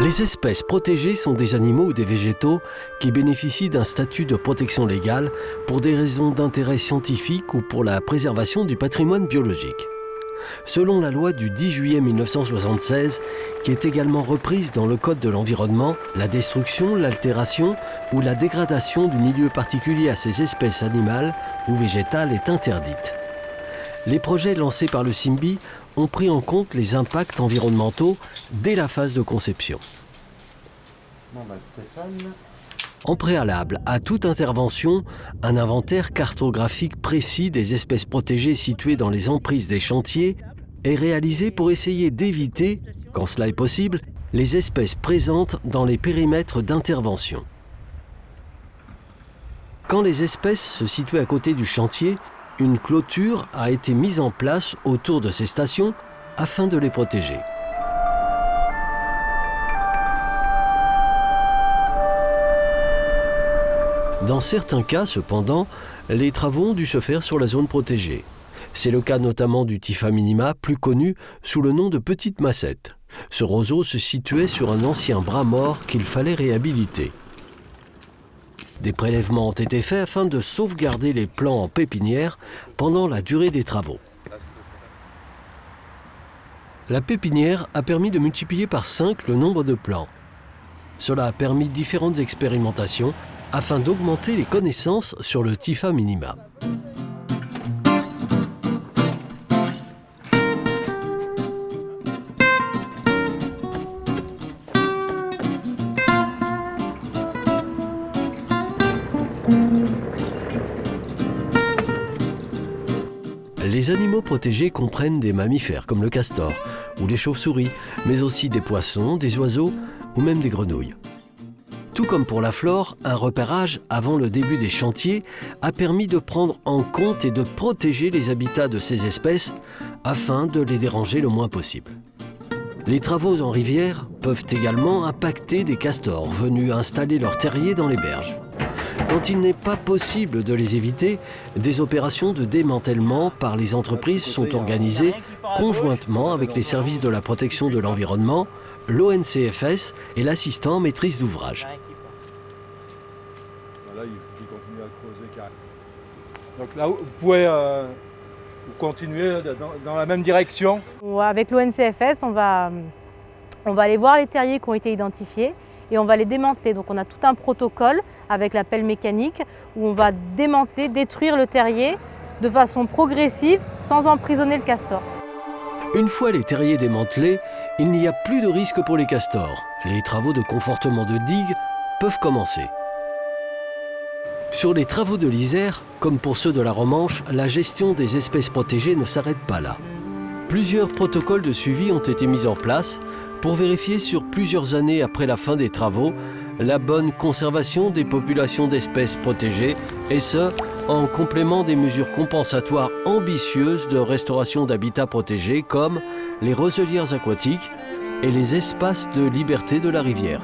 Les espèces protégées sont des animaux ou des végétaux qui bénéficient d'un statut de protection légale pour des raisons d'intérêt scientifique ou pour la préservation du patrimoine biologique. Selon la loi du 10 juillet 1976, qui est également reprise dans le Code de l'environnement, la destruction, l'altération ou la dégradation du milieu particulier à ces espèces animales ou végétales est interdite. Les projets lancés par le CIMBI ont pris en compte les impacts environnementaux dès la phase de conception. Stéphane. En préalable à toute intervention, un inventaire cartographique précis des espèces protégées situées dans les emprises des chantiers est réalisé pour essayer d'éviter, quand cela est possible, les espèces présentes dans les périmètres d'intervention. Quand les espèces se situaient à côté du chantier, une clôture a été mise en place autour de ces stations afin de les protéger. Dans certains cas, cependant, les travaux ont dû se faire sur la zone protégée. C'est le cas notamment du Typha minima, plus connu sous le nom de petite massette. Ce roseau se situait sur un ancien bras mort qu'il fallait réhabiliter. Des prélèvements ont été faits afin de sauvegarder les plants en pépinière pendant la durée des travaux. La pépinière a permis de multiplier par 5 le nombre de plants. Cela a permis différentes expérimentations afin d'augmenter les connaissances sur le Typha minima. Les animaux protégés comprennent des mammifères comme le castor ou les chauves-souris, mais aussi des poissons, des oiseaux ou même des grenouilles. Tout comme pour la flore, un repérage avant le début des chantiers a permis de prendre en compte et de protéger les habitats de ces espèces afin de les déranger le moins possible. Les travaux en rivière peuvent également impacter des castors venus installer leur terrier dans les berges. Quand il n'est pas possible de les éviter, des opérations de démantèlement par les entreprises sont organisées conjointement avec les services de la protection de l'environnement, l'ONCFS et l'assistant maîtrise d'ouvrage. Là, il faut qu'il continue à creuser carrément. Donc là, vous pouvez continuer dans la même direction. Avec l'ONCFS, on va aller voir les terriers qui ont été identifiés et on va les démanteler. Donc on a tout un protocole avec la pelle mécanique où on va démanteler, détruire le terrier de façon progressive sans emprisonner le castor. Une fois les terriers démantelés, il n'y a plus de risque pour les castors. Les travaux de confortement de digues peuvent commencer. Sur les travaux de l'Isère, comme pour ceux de la Romanche, la gestion des espèces protégées ne s'arrête pas là. Plusieurs protocoles de suivi ont été mis en place pour vérifier sur plusieurs années après la fin des travaux la bonne conservation des populations d'espèces protégées, et ce, en complément des mesures compensatoires ambitieuses de restauration d'habitats protégés comme les roselières aquatiques et les espaces de liberté de la rivière.